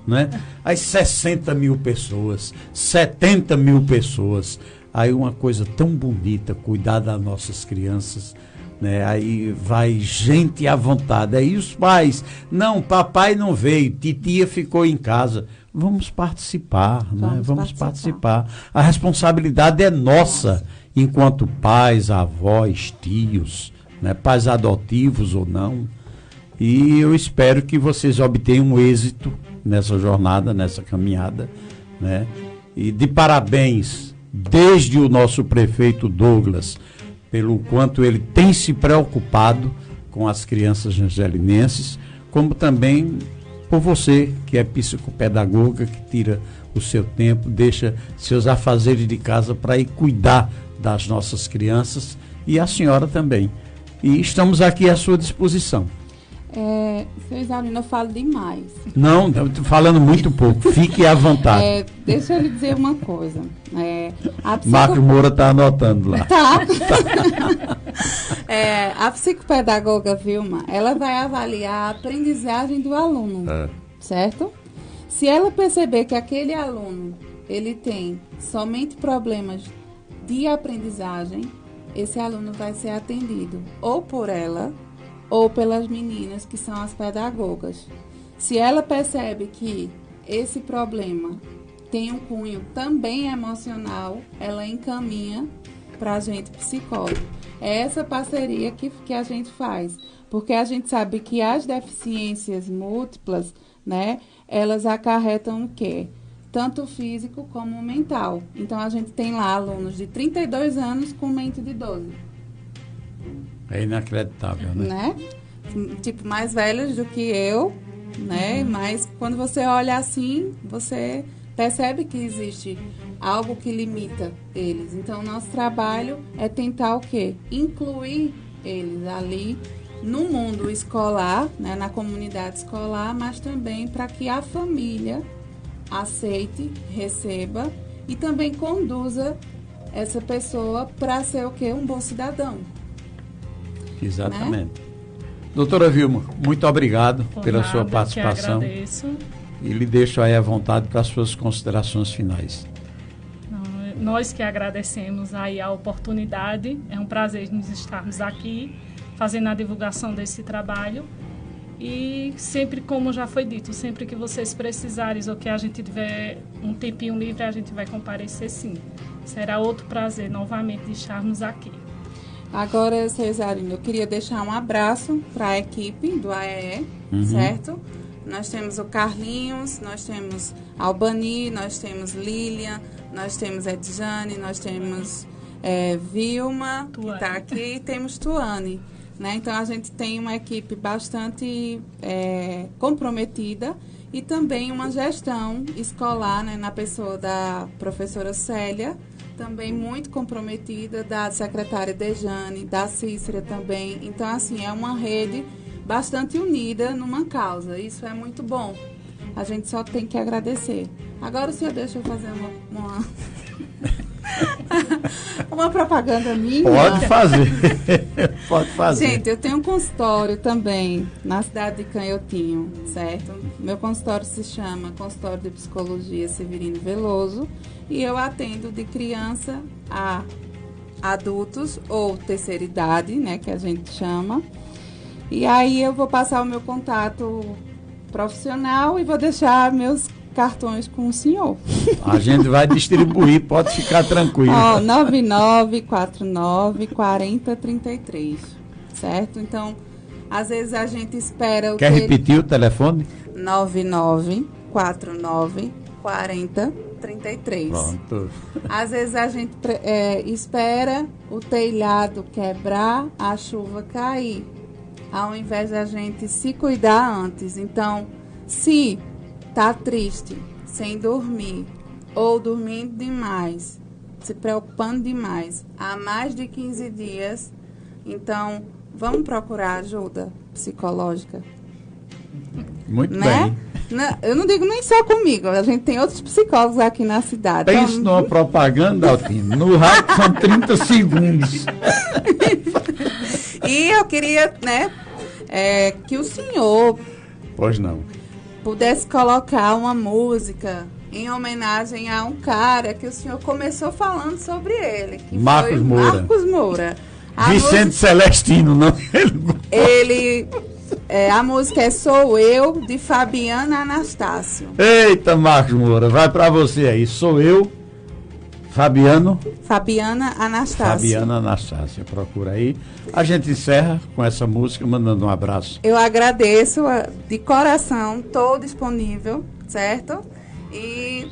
Né? Aí 60 mil pessoas, 70 mil pessoas, aí uma coisa tão bonita, cuidar das nossas crianças, né? Aí vai gente à vontade, aí os pais, não, papai não veio, titia ficou em casa, vamos participar, né? Vamos participar, a responsabilidade é nossa, enquanto pais, avós, tios, né? Pais adotivos ou não, e eu espero que vocês obtenham um êxito nessa jornada, nessa caminhada, né? E de parabéns, desde o nosso prefeito Douglas, pelo quanto ele tem se preocupado com as crianças angelinenses, como também por você, que é psicopedagoga, que tira o seu tempo, deixa seus afazeres de casa para ir cuidar das nossas crianças, e a senhora também. E estamos aqui à sua disposição. Seu Isalino, eu falo demais. Não, estou falando muito pouco. Fique à vontade. Deixa eu lhe dizer uma coisa. Marcos Moura está anotando lá. Tá. A psicopedagoga Vilma, ela vai avaliar a aprendizagem do aluno, certo? Se ela perceber que aquele aluno, ele tem somente problemas de aprendizagem, esse aluno vai ser atendido ou por ela ou pelas meninas que são as pedagogas. Se ela percebe que esse problema tem um cunho também emocional, ela encaminha para a gente psicólogo. É essa parceria que a gente faz, porque a gente sabe que as deficiências múltiplas, né, elas acarretam o quê? Tanto físico como mental. Então, a gente tem lá alunos de 32 anos com mente de 12. É inacreditável, né? Tipo, mais velhos do que eu, né? Mas quando você olha assim, você percebe que existe algo que limita eles. Então, o nosso trabalho é tentar o quê? Incluir eles ali no mundo escolar, né, na comunidade escolar, mas também para que a família aceite, receba e também conduza essa pessoa para ser o quê? Um bom cidadão. Exatamente. Né? Doutora Vilma, muito obrigado pela nada, sua participação. Que agradeço. E lhe deixo aí à vontade para as suas considerações finais. Nós que agradecemos aí a oportunidade, é um prazer nos estarmos aqui fazendo a divulgação desse trabalho e sempre, como já foi dito, sempre que vocês precisarem ou que a gente tiver um tempinho livre, a gente vai comparecer sim. Será outro prazer novamente de estarmos aqui. Agora, Cesarino, eu queria deixar um abraço para a equipe do AEE, certo? Nós temos o Carlinhos, nós temos Albani, nós temos Lilian, nós temos Edjane, nós temos Vilma, que está aqui, e temos Tuane. Né? Então, a gente tem uma equipe bastante comprometida e também uma gestão escolar, né, na pessoa da professora Célia, também muito comprometida, da secretária Dejane, da Cícera também. Então, assim, é uma rede bastante unida numa causa. Isso é muito bom. A gente só tem que agradecer. Agora o senhor deixa eu fazer uma propaganda minha. Pode fazer. Pode fazer. Gente, eu tenho um consultório também na cidade de Canhotinho, certo? Meu consultório se chama Consultório de Psicologia Severino Veloso e eu atendo de criança a adultos ou terceira idade, né, que a gente chama. E aí eu vou passar o meu contato profissional e vou deixar meus cartões com o senhor. A gente vai distribuir, pode ficar tranquilo. 9949-4033, certo? Então, às vezes a gente espera... Quer repetir o telefone? 9949-4033. Pronto. Às vezes a gente espera o telhado quebrar, a chuva cair, ao invés da gente se cuidar antes. Então, se tá triste, sem dormir, ou dormindo demais, se preocupando demais, há mais de 15 dias, então vamos procurar ajuda psicológica. Muito né? bem. Eu não digo nem só comigo, a gente tem outros psicólogos aqui na cidade. Pense numa propaganda, Altino. No rádio são 30 segundos. E eu queria, né, que o senhor... Pois não. Pudesse colocar uma música em homenagem a um cara que o senhor começou falando sobre ele. Que Marcos foi Moura. Marcos Moura. Vicente Celestino, não? A música é Sou Eu, de Fabiana Anastácio. Eita, Marcos Moura, vai pra você aí. Sou eu, Fabiana Anastácia, procura aí. A gente encerra com essa música, mandando um abraço. Eu agradeço de coração, estou disponível, certo? E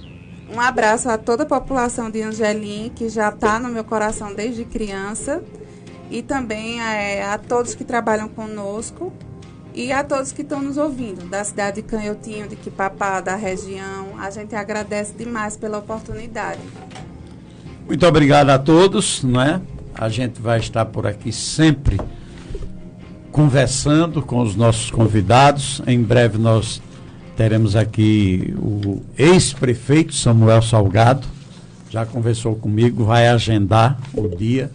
um abraço a toda a população de Angelim, que já está no meu coração desde criança, e também a todos que trabalham conosco e a todos que estão nos ouvindo, da cidade de Canhotinho, de Quipapá, da região. A gente agradece demais pela oportunidade. Muito obrigado a todos, não é? A gente vai estar por aqui sempre conversando com os nossos convidados. Em breve nós teremos aqui o ex-prefeito Samuel Salgado, já conversou comigo, vai agendar o dia.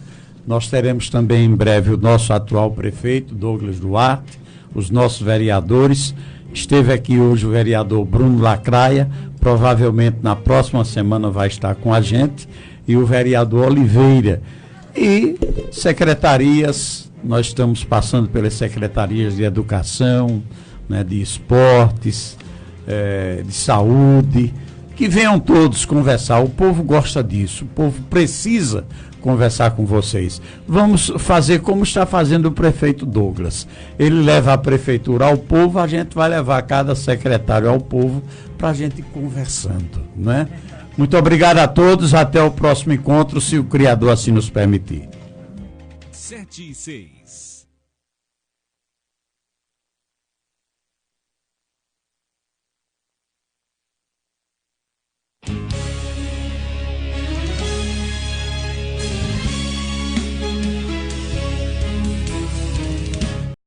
Nós teremos também em breve o nosso atual prefeito, Douglas Duarte, os nossos vereadores. Esteve aqui hoje o vereador Bruno Lacraia, provavelmente na próxima semana vai estar com a gente, e o vereador Oliveira. E secretarias, nós estamos passando pelas secretarias de educação, né, de esportes, de saúde, que venham todos conversar. O povo gosta disso, o povo precisa conversar com vocês. Vamos fazer como está fazendo o prefeito Douglas. Ele leva a prefeitura ao povo, a gente vai levar cada secretário ao povo para a gente ir conversando, né? Muito obrigado a todos, até o próximo encontro, se o Criador assim nos permitir. 7 e 6.